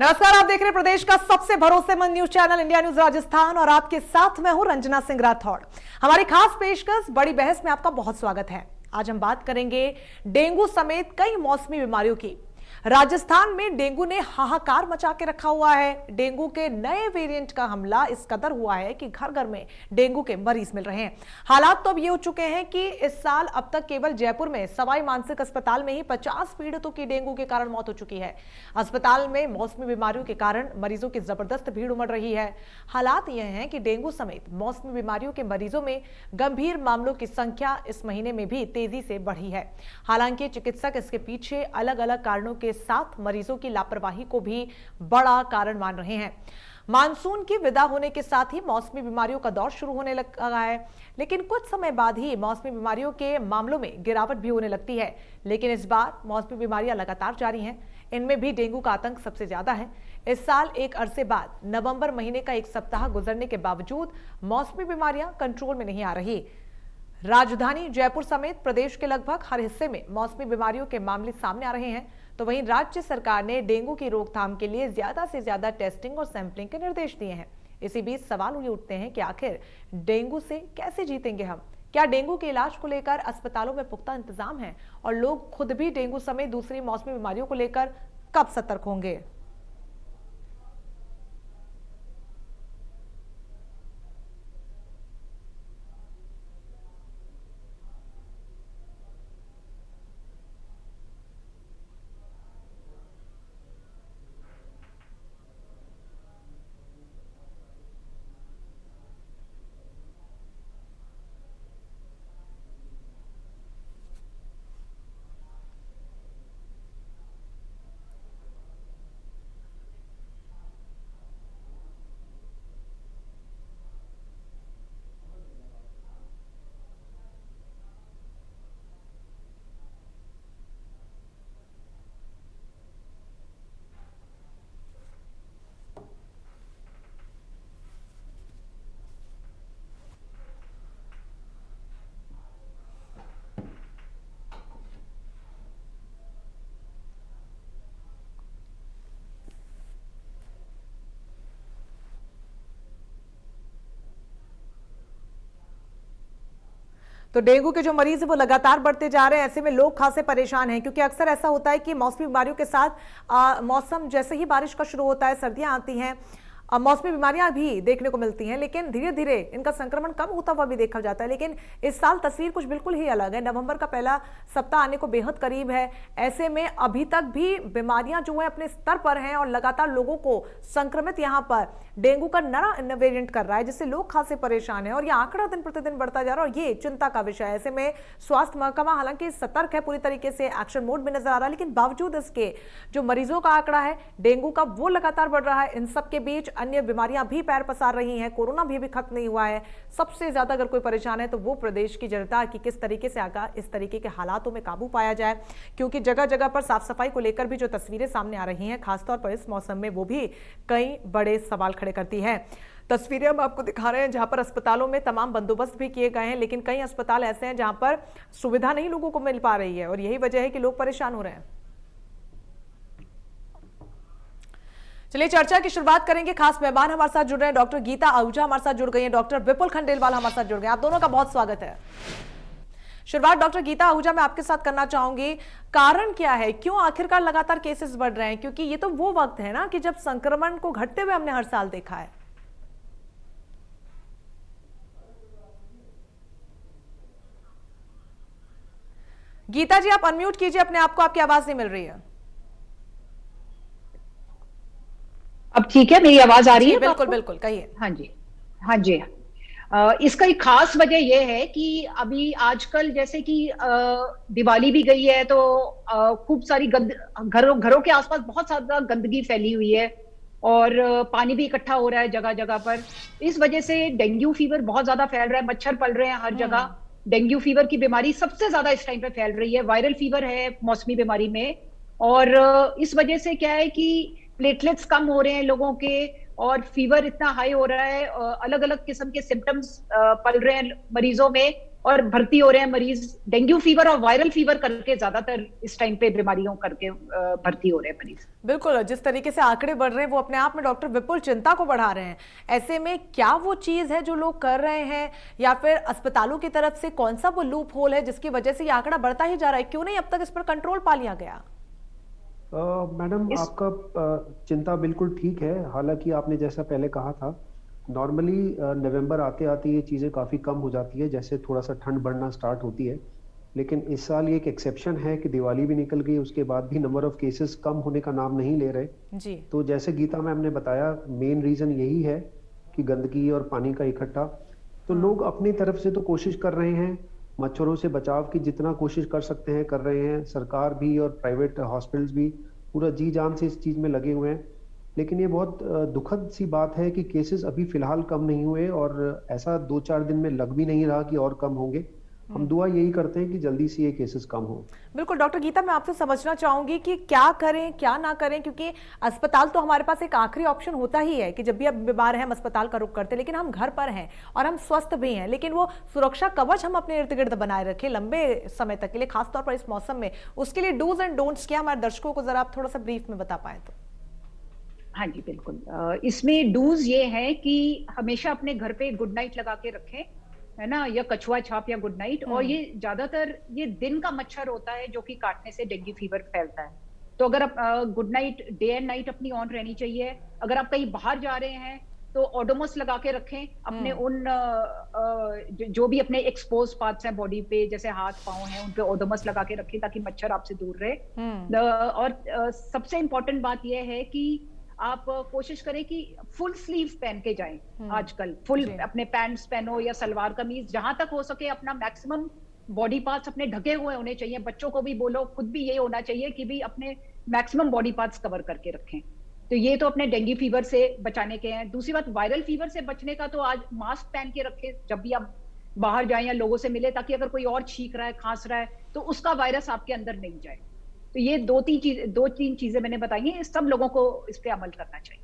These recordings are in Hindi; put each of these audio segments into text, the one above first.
नमस्कार, आप देख रहे हैं प्रदेश का सबसे भरोसेमंद news channel India news Rajasthan और आपके साथ मैं हूं रंजना सिंह राठौड़। हमारी खास पेशकश बड़ी बहस में आपका बहुत स्वागत है। आज हम बात करेंगे डेंगू समेत कई मौसमी बीमारियों की। राजस्थान में डेंगू ने हाहाकार मचा के रखा हुआ है। डेंगू के नए वेरिएंट का हमला इस कदर हुआ है कि घर घर में डेंगू के मरीज मिल रहे हैं। हालात तो अब ये हो चुके हैं कि इस साल अब तक केवल जयपुर में सवाई मानसिक अस्पताल में ही 50 पीड़ितों की डेंगू के कारण मौत हो चुकी है। अस्पताल में मौसमी बीमारियों के कारण मरीजों की जबरदस्त भीड़ उमड़ रही है। हालात यह हैं कि डेंगू समेत मौसमी बीमारियों के मरीजों में गंभीर मामलों की संख्या इस महीने में भी तेजी से बढ़ी है। हालांकि चिकित्सक इसके पीछे अलग अलग कारणों के साथ मरीजों की लापरवाही को भी बड़ा कारण मान रहे हैं। मानसून की विदा होने के साथ ही मौसमी बीमारियों का दौर शुरू होने लगा है, लेकिन कुछ समय बाद ही मौसमी बीमारियों के मामलों में गिरावट भी होने लगती है। लेकिन इस बार मौसमी बीमारियां लगातार जारी हैं। इनमें भी डेंगू का आतंक सबसे ज्यादा है। इस साल एक अरसे बाद नवंबर महीने का एक सप्ताह गुजरने के बावजूद मौसमी बीमारियां कंट्रोल में नहीं आ रही। राजधानी जयपुर समेत प्रदेश के लगभग हर हिस्से में मौसमी बीमारियों के मामले सामने आ रहे हैं। तो वहीं राज्य सरकार ने डेंगू की रोकथाम के लिए ज्यादा से ज्यादा टेस्टिंग और सैंपलिंग के निर्देश दिए हैं। इसी बीच सवाल ये उठते हैं कि आखिर डेंगू से कैसे जीतेंगे हम? क्या डेंगू के इलाज को लेकर अस्पतालों में पुख्ता इंतजाम है? और लोग खुद भी डेंगू समेत दूसरी मौसमी बीमारियों को लेकर कब सतर्क होंगे? तो डेंगू के जो मरीज है वो लगातार बढ़ते जा रहे हैं। ऐसे में लोग खासे परेशान हैं, क्योंकि अक्सर ऐसा होता है कि मौसमी बीमारियों के साथ मौसम जैसे ही बारिश का शुरू होता है, सर्दियां आती हैं, मौसमी बीमारियां भी देखने को मिलती हैं, लेकिन धीरे धीरे इनका संक्रमण कम होता हुआ भी देखा जाता है। लेकिन इस साल तस्वीर कुछ बिल्कुल ही अलग है। नवंबर का पहला सप्ताह आने को बेहद करीब है। ऐसे में अभी तक भी बीमारियां जो है अपने स्तर पर हैं और लगातार लोगों को संक्रमित यहाँ पर डेंगू का नया वेरिएंट कर रहा है, जिससे लोग खासे परेशान हैं और यह आंकड़ा दिन प्रतिदिन बढ़ता जा रहा है और ये चिंता का विषय है। ऐसे में स्वास्थ्य महकमा हालांकि सतर्क है, पूरी तरीके से एक्शन मोड में नजर आ रहा है, लेकिन बावजूद इसके जो मरीजों का आंकड़ा है डेंगू का वो लगातार बढ़ रहा है। इन सबके बीच अन्य बीमारियां भी पैर पसार रही हैं। कोरोना भी अभी खत्म नहीं हुआ है। सबसे ज्यादा अगर कोई परेशान है तो वो प्रदेश की जनता की किस तरीके से आकर इस तरीके के हालातों में काबू पाया जाए, क्योंकि जगह जगह पर साफ सफाई को लेकर भी जो तस्वीरें सामने आ रही हैं, खासतौर पर इस मौसम में, वो भी कई बड़े सवाल खड़े करती है। तस्वीरें हम आपको दिखा रहे हैं जहां पर अस्पतालों में तमाम बंदोबस्त भी किए गए हैं, लेकिन कई अस्पताल ऐसे हैं जहां पर सुविधा नहीं लोगों को मिल पा रही है और यही वजह है कि लोग परेशान हो रहे हैं। चलिए चर्चा की शुरुआत करेंगे। खास मेहमान हमारे साथ जुड़ रहे हैं, डॉक्टर गीता आहूजा हमारे साथ जुड़ गई हैं, डॉक्टर विपुल खंडेलवाल हमारे साथ जुड़ गए हैं। आप दोनों का बहुत स्वागत है। शुरुआत डॉक्टर गीता आहूजा मैं आपके साथ करना चाहूंगी। कारण क्या है, क्यों आखिरकार लगातार केसेस बढ़ रहे हैं? क्योंकि ये तो वो वक्त है ना कि जब संक्रमण को घटते हुए हमने हर साल देखा है। गीता जी आप अनम्यूट कीजिए अपने आप को, आपकी आवाज नहीं मिल रही है। अब ठीक है, मेरी आवाज आ रही है? बिल्कुल बिल्कुल, कहिए। हाँ जी, हाँ जी। इसका एक खास वजह यह है कि अभी आजकल जैसे कि दिवाली भी गई है तो खूब सारी घरों के आसपास बहुत ज्यादा गंदगी फैली हुई है और पानी भी इकट्ठा हो रहा है जगह जगह पर। इस वजह से डेंगू फीवर बहुत ज्यादा फैल रहा है, मच्छर पल रहे हैं हर जगह। डेंगू फीवर की बीमारी सबसे ज्यादा इस टाइम पे फैल रही है। वायरल फीवर है मौसमी बीमारी में, और इस वजह से क्या है कि प्लेटलेट्स कम हो रहे हैं लोगों के और फीवर इतना हाई हो रहा है, अलग अलग किस्म के सिम्टम्स पल रहे हैं मरीजों में। और भर्ती हो रहे हैं मरीज डेंगू फीवर और वायरल फीवर करके, ज्यादातर इस टाइम पे बीमारियों करके भर्ती हो रहे हैं मरीज। बिल्कुल, जिस तरीके से आंकड़े बढ़ रहे हैं वो अपने आप में डॉक्टर विपुल चिंता को बढ़ा रहे हैं। ऐसे में क्या वो चीज है जो लोग कर रहे हैं, या फिर अस्पतालों की तरफ से कौन सा वो लूप होल है जिसकी वजह से ये आंकड़ा बढ़ता ही जा रहा है? क्यों नहीं अब तक इस पर कंट्रोल पा लिया गया? मैडम इस आपका चिंता बिल्कुल ठीक है। हालांकि आपने जैसा पहले कहा था, नॉर्मली नवंबर आते आते ये चीज़ें काफ़ी कम हो जाती है, जैसे थोड़ा सा ठंड बढ़ना स्टार्ट होती है। लेकिन इस साल ये एक एक्सेप्शन है कि दिवाली भी निकल गई, उसके बाद भी नंबर ऑफ केसेस कम होने का नाम नहीं ले रहे। जी। तो जैसे गीता मैम ने बताया, मेन रीज़न यही है कि गंदगी और पानी का इकट्ठा। तो लोग अपनी तरफ से तो कोशिश कर रहे हैं, मच्छरों से बचाव की जितना कोशिश कर सकते हैं कर रहे हैं। सरकार भी और प्राइवेट हॉस्पिटल्स भी पूरा जी जान से इस चीज़ में लगे हुए हैं। लेकिन ये बहुत दुखद सी बात है कि केसेस अभी फिलहाल कम नहीं हुए, और ऐसा 2-4 दिन में लग भी नहीं रहा कि और कम होंगे। हम दुआ यही करते हैं कि जल्दी से ये केसेस कम हो। बिल्कुल डॉक्टर गीता, मैं आपसे समझना चाहूंगी कि क्या करें क्या ना करें, क्योंकि अस्पताल तो हमारे पास एक आखिरी ऑप्शन होता ही है कि जब भी हम बीमार हैं हम अस्पताल का रुख करते हैं, लेकिन हम घर पर हैं और हम स्वस्थ भी हैं, लेकिन वो सुरक्षा कवच हम अपने इर्द गिर्द बनाए रखें लंबे समय तक के लिए, खासतौर पर इस मौसम में, उसके लिए डूज एंड डोंट्स क्या हमारे दर्शकों को जरा आप थोड़ा सा ब्रीफ में बता पाए तो। हाँ जी बिल्कुल, इसमें डूज ये है कि हमेशा अपने घर पे गुड नाइट लगा के रखें, है ना, या कछुआ छाप या गुड नाइट। और ये ज्यादातर ये दिन का मच्छर होता है जो कि काटने से डेंगू फीवर फैलता है। तो अगर आप good night day and night अपनी ऑन रहनी चाहिए। अगर आप कहीं बाहर जा रहे हैं तो ओडोमोस लगा के रखें अपने उन जो भी अपने एक्सपोज पार्ट्स हैं बॉडी पे, जैसे हाथ पांव हैं, उन पे ओडोमोस लगा के रखें ताकि मच्छर आपसे दूर रहे। और सबसे इंपॉर्टेंट बात यह है कि आप कोशिश करें कि फुल स्लीव पहन के जाएं। आजकल फुल अपने पैंट्स पहनो या सलवार कमीज, जहां तक हो सके अपना मैक्सिमम बॉडी पार्ट्स अपने ढके हुए होने चाहिए। बच्चों को भी बोलो, खुद भी ये होना चाहिए कि भी अपने मैक्सिमम बॉडी पार्ट्स कवर करके रखें। तो ये तो अपने डेंगू फीवर से बचाने के हैं। दूसरी बात, वायरल फीवर से बचने का तो आज मास्क पहन के रखें जब भी आप बाहर जाएं या लोगों से मिले, ताकि अगर कोई और छींक रहा है, खांस रहा है, तो उसका वायरस आपके अंदर नहीं जाए। तो ये दो तीन चीजें मैंने बताई हैं, सब लोगों को इस पे अमल करना चाहिए।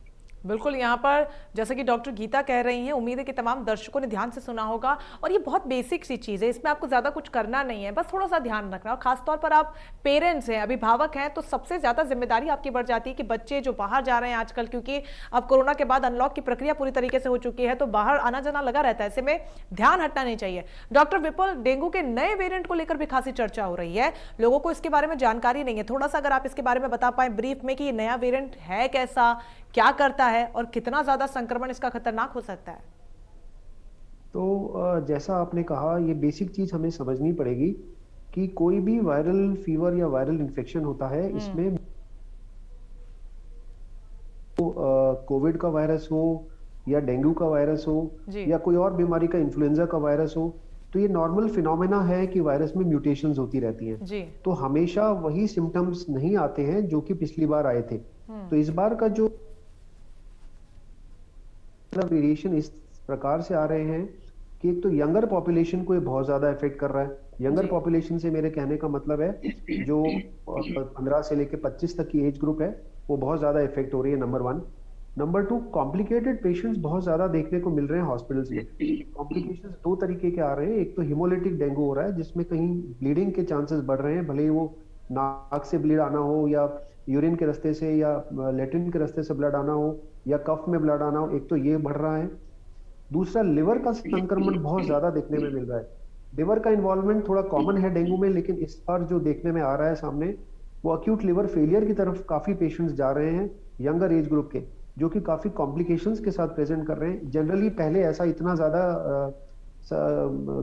बिल्कुल, यहाँ पर जैसे कि डॉक्टर गीता कह रही हैं, उम्मीद है कि तमाम दर्शकों ने ध्यान से सुना होगा। और ये बहुत बेसिक सी चीज़ है, इसमें आपको ज़्यादा कुछ करना नहीं है, बस थोड़ा सा ध्यान रखना। और खासतौर पर आप पेरेंट्स हैं, अभिभावक हैं, तो सबसे ज़्यादा जिम्मेदारी आपकी बढ़ जाती है कि बच्चे जो बाहर जा रहे हैं आजकल, क्योंकि अब कोरोना के बाद अनलॉक की प्रक्रिया पूरी तरीके से हो चुकी है, तो बाहर आना जाना लगा रहता है, ऐसे में ध्यान हटना नहीं चाहिए। डॉक्टर विपुल, डेंगू के नए वेरिएंट को लेकर भी खासी चर्चा हो रही है, लोगों को इसके बारे में जानकारी नहीं है। थोड़ा सा अगर आप इसके बारे में बता पाए ब्रीफ में कि ये नया वेरिएंट है कैसा, क्या करता है और कितना ज्यादा संक्रमण इसका खतरनाक हो सकता है? तो जैसा आपने कहा, ये बेसिक चीज हमें समझनी पड़ेगी कि कोई भी वायरल फीवर या वायरल इन्फेक्शन होता है, इसमें कोविड का वायरस हो या डेंगू का वायरस हो या कोई और बीमारी का, इन्फ्लुएंजा का वायरस हो, तो ये नॉर्मल फिनोमेना है कि वायरस में म्यूटेशंस होती रहती हैं। तो हमेशा वही सिम्टम्स नहीं आते हैं जो कि पिछली बार आए थे। तो इस बार का जो वेरिएशन इस प्रकार से आ रहे हैं कि एक तो यंगर पॉपुलेशन को ये बहुत ज्यादा इफेक्ट कर रहा है। यंगर पॉपुलेशन से मेरे कहने का मतलब है जो 15 से लेकर 25 तक की एज ग्रुप है, वो बहुत ज्यादा इफेक्ट हो रही है, नंबर 1। नंबर 2, कॉम्प्लिकेटेड पेशेंट्स बहुत ज्यादा देखने को मिल रहे हैं हॉस्पिटल्स में। कॉम्प्लिकेशंस दो तरीके के आ रहे हैं। एक तो हिमोलिटिक डेंगू हो रहा है, जिसमें कहीं ब्लीडिंग के चांसेस बढ़ रहे हैं, भले ही वो नाक से ब्लीड आना हो या यूरिन के रास्ते से या लेट्रिन के रास्ते से ब्लड आना हो या कफ में ब्लड आना हो। एक तो ये बढ़ रहा है। दूसरा, लिवर का संक्रमण बहुत ज्यादा देखने में मिल रहा है। लिवर का इन्वॉल्वमेंट थोड़ा कॉमन है डेंगू में, लेकिन इस बार जो देखने में आ रहा है सामने, वो अक्यूट लिवर फेलियर की तरफ काफी पेशेंट्स जा रहे हैं यंगर एज ग्रुप के, जो कि काफी कॉम्प्लिकेशंस के साथ प्रेजेंट कर रहे हैं। जनरली पहले ऐसा इतना ज्यादा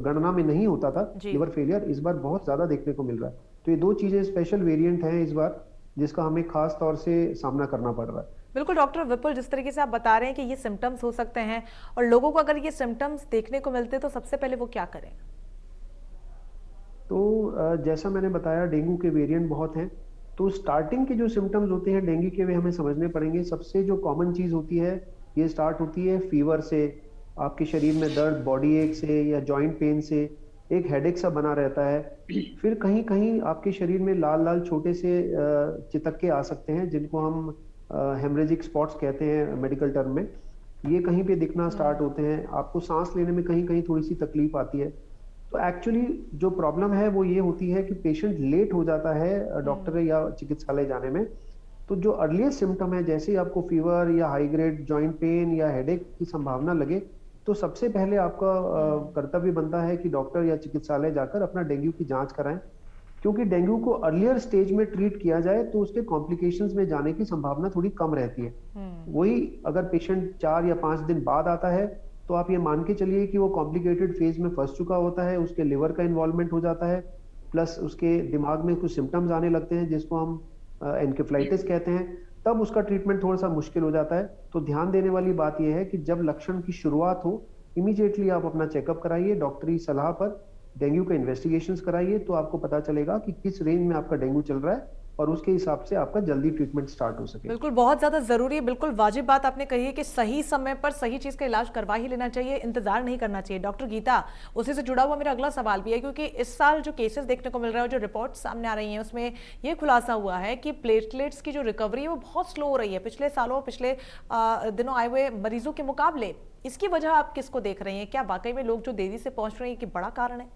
गणना में नहीं होता था लिवर फेलियर, इस बार बहुत ज्यादा देखने को मिल रहा है। तो ये दो चीजें स्पेशल वेरिएंट हैं इस बार, जिसका हमें खास तौर से सामना करना पड़ रहा है। बिल्कुल डॉक्टर विपुल, जिस तरीके से आप बता रहे हैं कि ये सिम्टम्स हो सकते हैं और लोगों को अगर ये सिम्टम्स देखने को मिलते हैं तो सबसे पहले वो क्या करें? तो जैसा मैंने बताया, डेंगू के वेरिएंट बहुत हैं। तो स्टार्टिंग के जो सिम्टम्स होते हैं डेंगू के, वे हमें समझने पड़ेंगे। सबसे जो कॉमन चीज होती है, ये स्टार्ट होती है फीवर से, आपके शरीर में दर्द, बॉडी एक से या जॉइंट पेन से, एक हेडेक सा बना रहता है। फिर कहीं कहीं आपके शरीर में लाल लाल छोटे से चितक्के आ सकते हैं, जिनको हम हेमरेजिक स्पॉट्स कहते हैं मेडिकल टर्म में। ये कहीं पे दिखना स्टार्ट होते हैं। आपको सांस लेने में कहीं कहीं थोड़ी सी तकलीफ आती है। तो एक्चुअली जो प्रॉब्लम है वो ये होती है कि पेशेंट लेट हो जाता है डॉक्टर या चिकित्सालय जाने में। तो जो अर्लीस्ट सिम्टम है, जैसे ही आपको फीवर या हाई ग्रेड जॉइंट पेन या हेडेक की संभावना लगे, तो सबसे पहले आपका कर्तव्य बनता है कि डॉक्टर या चिकित्सालय जाकर अपना डेंगू की जांच कराएं, क्योंकि डेंगू को अर्लियर स्टेज में ट्रीट किया जाए तो उसके कॉम्प्लिकेशंस में जाने की संभावना थोड़ी कम रहती है। वही अगर पेशेंट 4 या 5 दिन बाद आता है तो आप ये मान के चलिए कि वो कॉम्प्लिकेटेड फेज में फंस चुका होता है, उसके लिवर का इन्वॉल्वमेंट हो जाता है, प्लस उसके दिमाग में कुछ सिम्टम्स आने लगते हैं जिसको हम एनकेफ्लाइटिस कहते हैं, तब उसका ट्रीटमेंट थोड़ा सा मुश्किल हो जाता है। तो ध्यान देने वाली बात यह है कि जब लक्षण की शुरुआत हो, इमीडिएटली आप अपना चेकअप कराइए, डॉक्टरी सलाह पर डेंगू का इन्वेस्टिगेशंस कराइए, तो आपको पता चलेगा कि किस रेंज में आपका डेंगू चल रहा है और उसके हिसाब से आपका जल्दी ट्रीटमेंट स्टार्ट हो सके। बिल्कुल, बहुत ज्यादा जरूरी है, बिल्कुल वाजिब बात आपने कही है कि सही समय पर सही चीज का इलाज करवा ही लेना चाहिए, इंतजार नहीं करना चाहिए। डॉक्टर गीता, उसी से जुड़ा हुआ मेरा अगला सवाल भी है, क्योंकि इस साल जो केसेस देखने को मिल रहा है, जो रिपोर्ट सामने आ रही हैं, उसमें ये खुलासा हुआ है कि प्लेटलेट्स की जो रिकवरी है वो बहुत स्लो हो रही है पिछले सालों, पिछले दिनों आए हुए मरीजों के मुकाबले। इसकी वजह आप किसको देख रही हैं? क्या वाकई में लोग जो देरी से पहुंच रहे हैं कि बड़ा कारण है?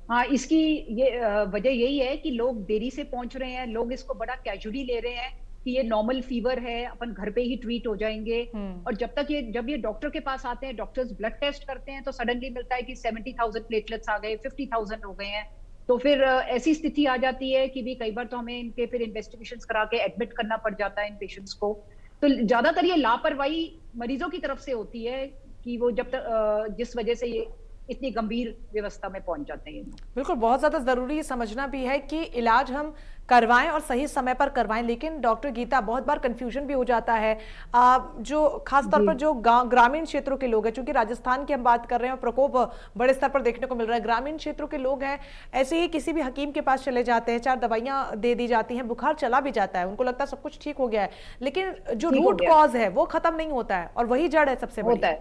हाँ, इसकी ये वजह यही है कि लोग देरी से पहुंच रहे हैं, लोग इसको बड़ा कैजुअली ले रहे हैं कि ये नॉर्मल फीवर है, अपन घर पे ही ट्रीट हो जाएंगे। और जब ये डॉक्टर के पास आते हैं, डॉक्टर्स ब्लड टेस्ट करते हैं, तो सडनली मिलता है कि 70,000 प्लेटलेट्स आ गए, 50,000 हो गए हैं। तो फिर ऐसी स्थिति आ जाती है कि भी कई बार तो हमें इनके फिर इन्वेस्टिगेशंस करा के एडमिट करना पड़ जाता है इन पेशेंट्स को। तो ज्यादातर ये लापरवाही मरीजों की तरफ से होती है कि वो जब तक जिस वजह से ये इतनी गंभीर व्यवस्था में पहुंच जाते हैं। बिल्कुल, बहुत ज्यादा जरूरी समझना भी है कि इलाज हम करवाएं और सही समय पर करवाएं। लेकिन डॉक्टर गीता, बहुत बार कंफ्यूजन भी हो जाता है, जो खास तौर पर जो ग्रामीण क्षेत्रों के लोग हैं, क्योंकि राजस्थान की हम बात कर रहे हैं और प्रकोप बड़े स्तर पर देखने को मिल रहा है, ग्रामीण क्षेत्रों के लोग हैं, ऐसे ही किसी भी हकीम के पास चले जाते हैं, 4 दवाइयां दे दी जाती हैं, बुखार चला भी जाता है, उनको लगता है सब कुछ ठीक हो गया है, लेकिन जो रूट कॉज है वो खत्म नहीं होता है और वही जड़ है सबसे बड़ी।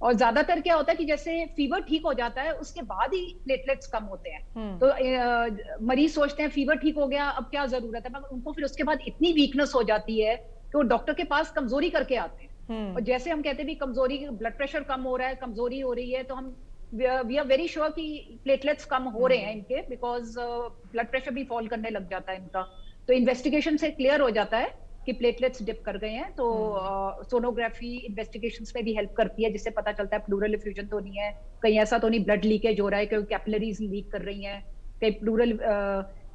और ज्यादातर क्या होता है कि जैसे फीवर ठीक हो जाता है, उसके बाद ही प्लेटलेट्स कम होते हैं। तो मरीज सोचते हैं फीवर ठीक हो गया, अब क्या जरूरत है, मगर उनको फिर उसके बाद इतनी वीकनेस हो जाती है कि वो डॉक्टर के पास कमजोरी करके आते हैं। और जैसे हम कहते हैं भी कमजोरी, ब्लड प्रेशर कम हो रहा है, कमजोरी हो रही है, तो हम वी आर वेरी श्योर कि प्लेटलेट्स कम हो रहे हैं इनके, बिकॉज ब्लड प्रेशर भी फॉल करने लग जाता है इनका। तो इन्वेस्टिगेशन से क्लियर हो जाता है कि प्लेटलेट्स डिप कर गए हैं। तो सोनोग्राफी इन्वेस्टिगेशंस में भी हेल्प करती है, जिससे पता चलता है प्लूरल इफ्यूजन तो नहीं है, कहीं ऐसा तो नहीं ब्लड लीकेज हो रहा है, कहीं कैपिलरीज लीक कर रही हैं, कहीं प्लूरल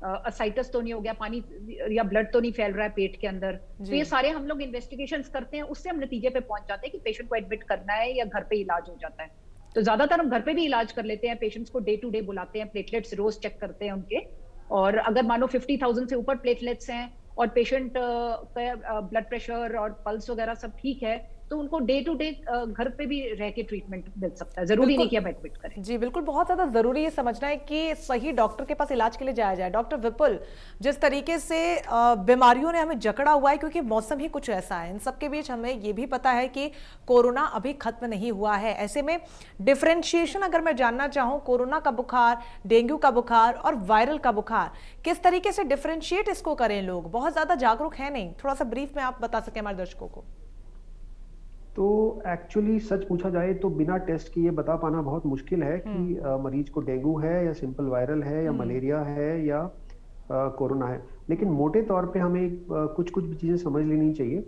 असाइटिस तो नहीं हो गया, पानी या ब्लड तो नहीं फैल रहा है पेट के अंदर। तो ये सारे हम लोग इन्वेस्टिगेशंस करते हैं, उससे हम नतीजे पे पहुंच जाते हैं कि पेशेंट को एडमिट करना है या घर पे इलाज हो जाता है। तो ज्यादातर हम घर पे भी इलाज कर लेते हैं, पेशेंट्स को डे टू डे बुलाते हैं, प्लेटलेट्स रोज चेक करते हैं उनके, और अगर मानो 50,000 से ऊपर प्लेटलेट्स हैं और पेशेंट का ब्लड प्रेशर और पल्स वगैरह सब ठीक है, तो उनको डे टू डे घर पे भी रह के ट्रीटमेंट मिल सकता है, जरूरी नहीं कि हम एडमिट करें। जी बिल्कुल, बहुत ज्यादा जरूरी है समझना है कि सही डॉक्टर के पास इलाज के लिए जाया जाए। डॉक्टर विपुल, जिस तरीके से बीमारियों ने हमें जकड़ा हुआ है, क्योंकि मौसम ही कुछ ऐसा है, इन सबके बीच हमें ये भी पता है कि कोरोना अभी खत्म नहीं हुआ है। ऐसे में डिफरेंशिएशन अगर मैं जानना चाहूँ, कोरोना का बुखार, डेंगू का बुखार और वायरल का बुखार, किस तरीके से डिफरेंशिएट इसको करें? लोग बहुत ज्यादा जागरूक है नहीं, थोड़ा सा ब्रीफ में आप बता सकें हमारे दर्शकों को। तो एक्चुअली सच पूछा जाए तो बिना टेस्ट के ये बता पाना बहुत मुश्किल है कि मरीज को डेंगू है या सिंपल वायरल है या मलेरिया है या कोरोना है। लेकिन मोटे तौर पे हमें कुछ भी चीजें समझ लेनी चाहिए।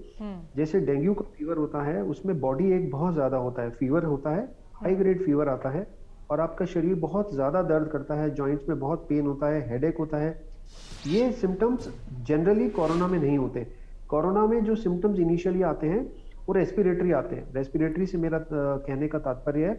जैसे डेंगू का फीवर होता है, उसमें बॉडी एक बहुत ज्यादा होता है, फीवर होता है, हाई ग्रेड फीवर आता है और आपका शरीर बहुत ज्यादा दर्द करता है, जॉइंट्स में बहुत पेन होता है, हेडेक होता है। ये सिम्टम्स जनरली कोरोना में नहीं होते। कोरोना में जो सिम्टम्स इनिशियली आते हैं वो रेस्पिरेटरी आते हैं। रेस्पिरेटरी से मेरा कहने का तात्पर्य है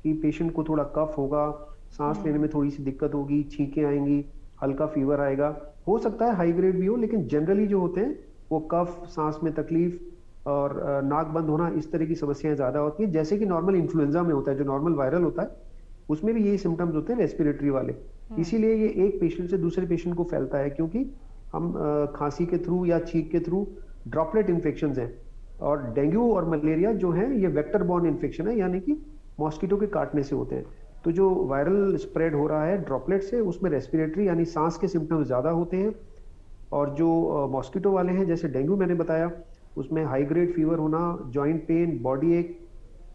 कि पेशेंट को थोड़ा कफ होगा, सांस लेने में थोड़ी सी दिक्कत होगी, छींकें आएंगी, हल्का फीवर आएगा, हो सकता है हाई ग्रेड भी हो, लेकिन जनरली जो होते हैं वो कफ, सांस में तकलीफ और नाक बंद होना, इस तरह की समस्याएं ज्यादा होती हैं, जैसे कि नॉर्मल इन्फ्लुएंजा में होता है। जो नॉर्मल वायरल होता है उसमें भी यही सिम्टम्स होते हैं रेस्पिरेटरी वाले। इसीलिए ये एक पेशेंट से दूसरे पेशेंट को फैलता है, क्योंकि हम खांसी के थ्रू या छींक के थ्रू ड्रॉपलेट इन्फेक्शन हैं। और डेंगू और मलेरिया जो है ये वेक्टर बॉर्न इन्फेक्शन है, यानी कि मॉस्किटो के काटने से होते हैं। तो जो वायरल स्प्रेड हो रहा है ड्रॉपलेट से, उसमें रेस्पिरेटरी यानी सांस के सिम्टम्स ज्यादा होते हैं। और जो मॉस्किटो वाले हैं, जैसे डेंगू मैंने बताया, उसमें हाई ग्रेड फीवर होना, जॉइंट पेन, बॉडी एक,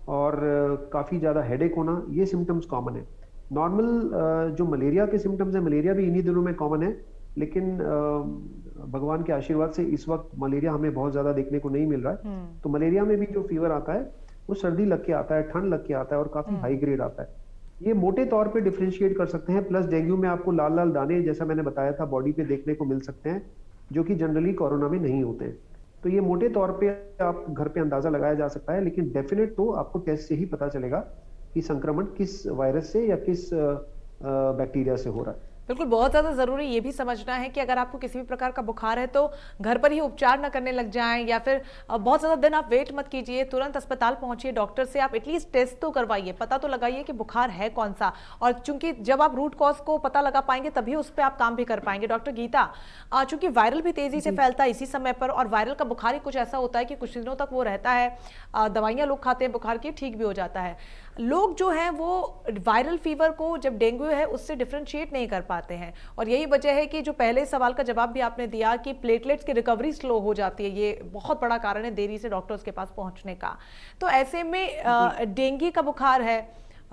और काफ़ी ज़्यादा हेडेक होना, ये सिम्टम्स कॉमन है। नॉर्मल जो मलेरिया के सिम्टम्स है, मलेरिया भी इन्हीं दिनों में कॉमन है, लेकिन भगवान के आशीर्वाद से इस वक्त मलेरिया हमें बहुत ज़्यादा देखने को नहीं मिल रहा है। तो मलेरिया में भी जो फीवर आता है वो सर्दी लग के आता है, ठंड लग के आता है और काफ़ी हाई ग्रेड आता है। ये मोटे तौर पे डिफरेंशिएट कर सकते हैं। प्लस डेंगू में आपको लाल लाल दाने, जैसा मैंने बताया था, बॉडी पे देखने को मिल सकते हैं, जो कि जनरली कोरोना में नहीं होते हैं। तो ये मोटे तौर पे आप घर पे अंदाजा लगाया जा सकता है, लेकिन डेफिनेट तो आपको टेस्ट से ही पता चलेगा कि संक्रमण किस वायरस से या किस बैक्टीरिया से हो रहा है। बिल्कुल, बहुत ज़्यादा ज़रूरी ये भी समझना है कि अगर आपको किसी भी प्रकार का बुखार है तो घर पर ही उपचार ना करने लग जाएं, या फिर बहुत ज़्यादा दिन आप वेट मत कीजिए, तुरंत अस्पताल पहुंचिए, डॉक्टर से आप एटलीस्ट टेस्ट तो करवाइए, पता तो लगाइए कि बुखार है कौन सा। और चूंकि जब आप रूट कॉज को पता लगा पाएंगे तभी उस पर आप काम भी कर पाएंगे। डॉक्टर गीता, चूंकि वायरल भी तेजी से फैलता है इसी समय पर, और वायरल का बुखार ही कुछ ऐसा होता है कि कुछ दिनों तक वो रहता है, दवाइयाँ लोग खाते हैं बुखार की, ठीक भी हो जाता है। लोग जो हैं वो वायरल फीवर को, जब डेंगू है, उससे डिफ्रेंशिएट नहीं कर पाते हैं, और यही वजह है कि जो पहले सवाल का जवाब भी आपने दिया कि प्लेटलेट्स की रिकवरी स्लो हो जाती है, ये बहुत बड़ा कारण है देरी से डॉक्टर्स के पास पहुंचने का। तो ऐसे में डेंगू का बुखार है,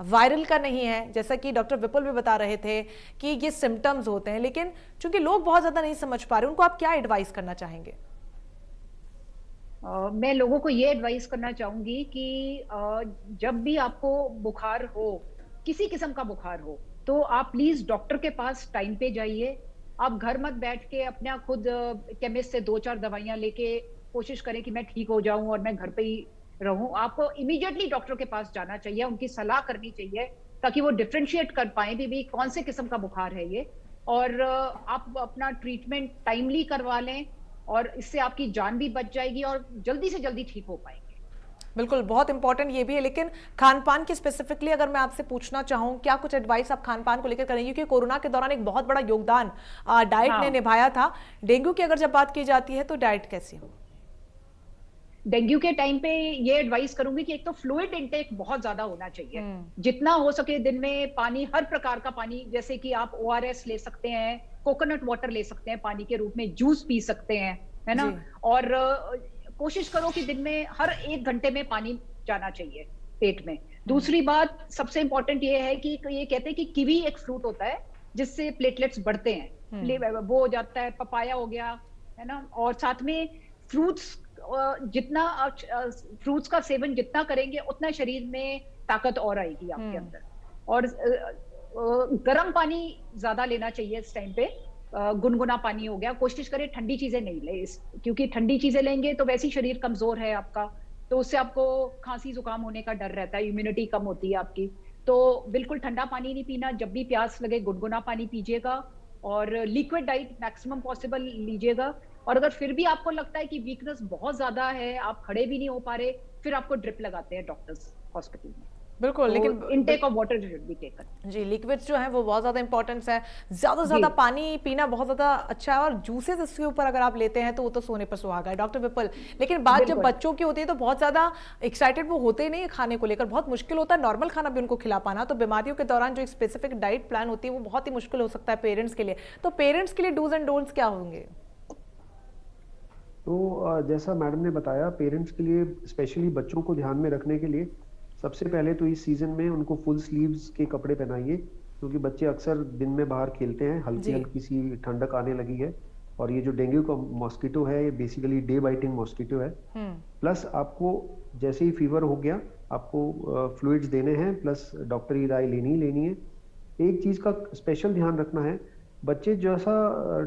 वायरल का नहीं है, जैसा कि डॉक्टर विपुल भी बता रहे थे कि ये सिम्टम्स होते हैं, लेकिन चूंकि लोग बहुत ज्यादा नहीं समझ पा रहे, उनको आप क्या एडवाइस करना चाहेंगे? मैं लोगों को ये एडवाइस करना चाहूंगी कि जब भी आपको बुखार हो, किसी किस्म का बुखार हो, तो आप प्लीज डॉक्टर के पास टाइम पे जाइए। आप घर मत बैठ के अपना खुद केमिस्ट से 2-4 दवाइयां लेके कोशिश करें कि मैं ठीक हो जाऊं और मैं घर पे ही रहूं। आपको इमीडिएटली डॉक्टर के पास जाना चाहिए, उनकी सलाह करनी चाहिए, ताकि वो डिफरेंशिएट कर पाए भी कौन से किस्म का बुखार है ये, और आप अपना ट्रीटमेंट टाइमली करवा लें, और इससे आपकी जान भी बच जाएगी और जल्दी से जल्दी ठीक हो पाएंगे। बिल्कुल, बहुत इंपॉर्टेंट ये भी है। लेकिन खान पान की स्पेसिफिकली अगर मैं आपसे पूछना चाहूँ, क्या कुछ एडवाइस आप खान पान को लेकर करेंगे, क्योंकि कोरोना के दौरान एक बहुत बड़ा योगदान डाइट ने निभाया था। डेंगू की अगर जब बात की जाती है तो डाइट कैसी हो? डेंगू के टाइम पे ये एडवाइस करूंगी कि एक तो फ्लूइड इनटेक बहुत ज्यादा होना चाहिए, जितना हो सके दिन में पानी, हर प्रकार का पानी, जैसे कि आप ORS ले सकते हैं, कोकोनट वाटर ले सकते हैं पानी के रूप में, जूस पी सकते हैं, है ना। और कोशिश करो कि दिन में हर 1 घंटे में पानी जाना चाहिए पेट में। दूसरी बात सबसे इंपॉर्टेंट ये है कि ये कहते हैं कि कीवी एक फ्रूट होता है जिससे प्लेटलेट्स बढ़ते हैं, वो हो जाता है, पपाया हो गया, है ना। और साथ में फ्रूट्स, जितना फ्रूट्स का सेवन जितना करेंगे उतना शरीर में ताकत और आएगी आपके अंदर। और गर्म पानी ज्यादा लेना चाहिए इस टाइम पे, गुनगुना पानी हो गया। कोशिश करें ठंडी चीजें नहीं ले, क्योंकि ठंडी चीजें लेंगे तो वैसे ही शरीर कमजोर है आपका, तो उससे आपको खांसी जुकाम होने का डर रहता है, इम्यूनिटी कम होती है आपकी। तो बिल्कुल ठंडा पानी नहीं पीना, जब भी प्यास लगे गुनगुना पानी पीजिएगा, और लिक्विड डाइट मैक्सिमम पॉसिबल लीजिएगा। और अगर फिर भी आपको लगता है कि वीकनेस बहुत ज्यादा है, आप खड़े भी नहीं हो पा रहे, फिर आपको ड्रिप लगाते हैं डॉक्टर्स हॉस्पिटल में। बिल्कुल, तो लेकिन intake of water should be taken. जी, लिक्विड्स जो है वो बहुत ज्यादा इंपॉर्टेंस है, ज्यादा से ज्यादा पानी पीना बहुत ज्यादा अच्छा है, और जूसेस इसके ऊपर अगर आप लेते हैं तो वो तो सोने पर सुहागा है। डॉक्टर विपुल, लेकिन बात जब बच्चों की होती है तो बहुत ज्यादा एक्साइटेड वो होते ही नहीं है खाने को लेकर, बहुत मुश्किल होता है नॉर्मल खाना भी उनको खिला पाना। तो बीमारियों के दौरान जो एक स्पेसिफिक डाइट प्लान होती है वो बहुत ही मुश्किल हो सकता है पेरेंट्स के लिए। तो पेरेंट्स के लिए डूज एंड डोंट्स क्या होंगे? तो जैसा मैडम ने बताया, पेरेंट्स के लिए स्पेशली बच्चों को ध्यान में रखने के लिए सबसे पहले तो इस सीजन में उनको फुल स्लीव्स के कपड़े पहनाइए, क्योंकि बच्चे अक्सर दिन में बाहर खेलते हैं, हल्की हल्की सी ठंडक आने लगी है। और ये जो डेंगू का मॉस्किटो है, ये बेसिकली डे बाइटिंग मॉस्किटो है। प्लस आपको जैसे ही फीवर हो गया, आपको फ्लूइड्स देने हैं, प्लस डॉक्टरी राय लेनी है। एक चीज का स्पेशल ध्यान रखना है, बच्चे जैसा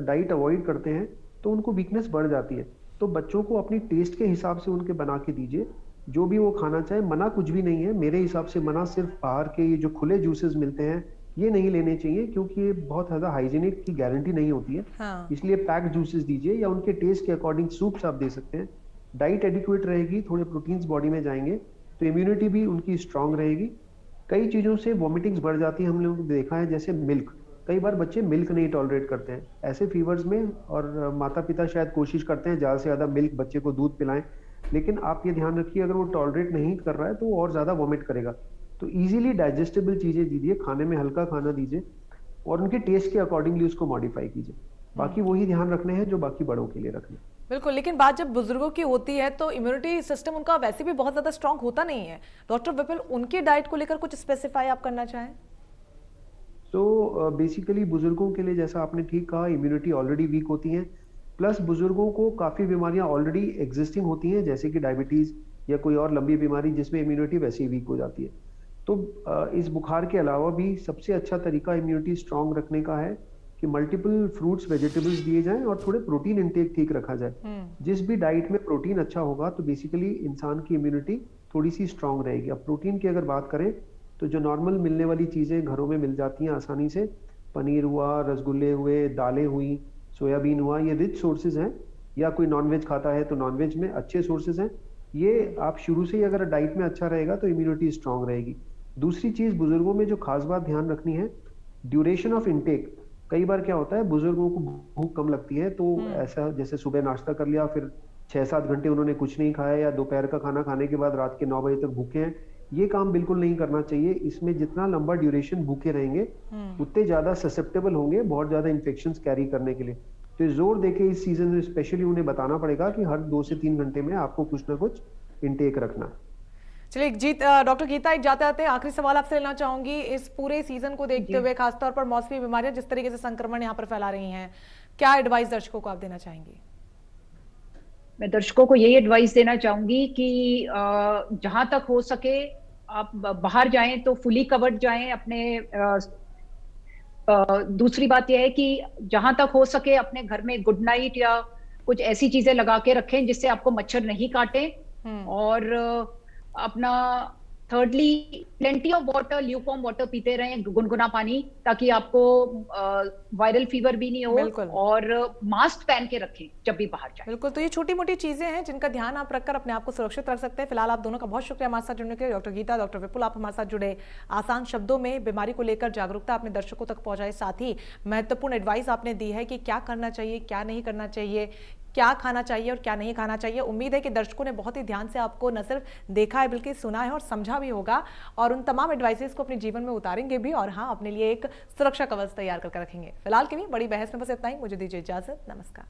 डाइट अवॉइड करते हैं तो उनको वीकनेस बढ़ जाती है। तो बच्चों को अपनी टेस्ट के हिसाब से उनके बना के दीजिए, जो भी वो खाना चाहे। मना कुछ भी नहीं है मेरे हिसाब से, मना सिर्फ बाहर के ये जो खुले जूसेस मिलते हैं ये नहीं लेने चाहिए, क्योंकि ये बहुत ज्यादा हाइजीनिक की गारंटी नहीं होती है। इसलिए पैक्ड जूसेस दीजिए, या उनके टेस्ट के अकॉर्डिंग सूप्स आप दे सकते हैं। डाइट एडिक्वेट रहेगी, थोड़े प्रोटीन्स बॉडी में जाएंगे तो इम्यूनिटी भी उनकी स्ट्रांग रहेगी। कई चीजों से वॉमिटिंग्स बढ़ जाती है, हम लोगों ने देखा है, जैसे मिल्क। कई बार बच्चे मिल्क नहीं टॉलरेट करते हैं ऐसे फीवर्स में, और माता पिता शायद कोशिश करते हैं ज्यादा से ज्यादा मिल्क बच्चे को दूध पिलाएं, लेकिन आप ये ध्यान रखिए अगर वो टॉलरेट नहीं कर रहा है तो वो और ज्यादा वॉमिट करेगा। तो इजीली डाइजेस्टेबल चीजें दीजिए, खाने में हल्का खाना दीजिए, और उनके टेस्ट के अकॉर्डिंगली उसको मॉडिफाई कीजिए। बाकी वही ध्यान रखने हैं जो बाकी बड़ों के लिए रखने हैं। बिल्कुल, लेकिन बात जब बुजुर्गों की होती है तो इम्यूनिटी सिस्टम उनका वैसे भी बहुत ज्यादा स्ट्रांग होता नहीं है। डॉक्टर विपुल, उनकी डाइट को लेकर कुछ स्पेसिफाई आप करना चाहें? तो बेसिकली बुजुर्गों के लिए जैसा आपने ठीक कहा, इम्यूनिटी ऑलरेडी वीक होती है, प्लस बुजुर्गों को काफ़ी बीमारियां ऑलरेडी एग्जिस्टिंग होती हैं, जैसे कि डायबिटीज़ या कोई और लंबी बीमारी जिसमें इम्यूनिटी वैसे ही वीक हो जाती है। तो इस बुखार के अलावा भी सबसे अच्छा तरीका इम्यूनिटी स्ट्रांग रखने का है कि मल्टीपल फ्रूट्स वेजिटेबल्स दिए जाएं और थोड़े प्रोटीन इंटेक ठीक रखा जाए। जिस भी डाइट में प्रोटीन अच्छा होगा तो बेसिकली इंसान की इम्यूनिटी थोड़ी सी स्ट्रांग रहेगी। अब प्रोटीन की अगर बात करें तो जो नॉर्मल मिलने वाली चीज़ें घरों में मिल जाती हैं आसानी से, पनीर हुआ, रसगुल्ले हुए, दालें हुई, सोयाबीन हुआ, ये रिच सोर्सेज हैं। या कोई नॉनवेज खाता है तो नॉनवेज में अच्छे सोर्सेज हैं। ये आप शुरू से ही अगर डाइट में अच्छा रहेगा तो इम्यूनिटी स्ट्रांग रहेगी। दूसरी चीज़ बुजुर्गों में जो खास बात ध्यान रखनी है, ड्यूरेशन ऑफ इनटेक। कई बार क्या होता है, बुजुर्गों को भूख कम लगती है तो ऐसा जैसे सुबह नाश्ता कर लिया, फिर 6-7 घंटे उन्होंने कुछ नहीं खाया, या दोपहर का खाना खाने के बाद रात के 9 बजे तक भूखे हैं। ये काम बिल्कुल नहीं करना चाहिए। इसमें जितना लंबा ड्यूरेशन भूखे रहेंगे उतने ज्यादा ससेप्टेबल होंगे बहुत ज्यादा इंफेक्शंस कैरी करने के लिए। तो जोर देके इस सीजन में स्पेशली उन्हें बताना पड़ेगा कि हर 2 से 3 घंटे में आपको कुछ ना कुछ इनटेक रखना। चलिए डॉक्टर गीता, एक जाते जाते आखिरी सवाल आपसे लेना चाहूंगी। इस पूरे सीजन को देखते हुए खासतौर पर मौसमी बीमारियां जिस तरीके से संक्रमण यहाँ पर फैला रही हैं, क्या एडवाइस दर्शकों को आप देना चाहेंगी? मैं दर्शकों को यही एडवाइस देना चाहूंगी कि जहां तक हो सके आप बाहर जाएं तो फुली कवर्ड जाएं अपने। दूसरी बात यह है कि जहां तक हो सके अपने घर में गुड नाइट या कुछ ऐसी चीजें लगा के रखें जिससे आपको मच्छर नहीं काटे। और अपना thirdly plenty of water, lukewarm water पीते रहें, गुनगुना पानी, ताकि आपको वायरल फीवर भी नहीं हो। और मास्क पहन के रखें जब भी बाहर जाएं। बिल्कुल, तो ये छोटी मोटी चीजें हैं जिनका ध्यान आप रखकर अपने आप को सुरक्षित रख सकते हैं। फिलहाल आप दोनों का बहुत शुक्रिया हमारे साथ जुड़ने के लिए। डॉक्टर गीता, डॉक्टर विपुल, आप हमारे साथ जुड़े, आसान शब्दों में बीमारी को लेकर जागरूकता अपने दर्शकों तक पहुंचाए, साथ ही महत्वपूर्ण एडवाइस आपने दी है कि क्या करना चाहिए, क्या नहीं करना चाहिए, क्या खाना चाहिए और क्या नहीं खाना चाहिए। उम्मीद है कि दर्शकों ने बहुत ही ध्यान से आपको न सिर्फ देखा है बल्कि सुना है और समझा भी होगा, और उन तमाम एडवाइसेस को अपने जीवन में उतारेंगे भी, और हाँ, अपने लिए एक सुरक्षा कवच तैयार करके रखेंगे। फिलहाल के लिए बड़ी बहस में बस इतना ही। मुझे दीजिए इजाजत। नमस्कार।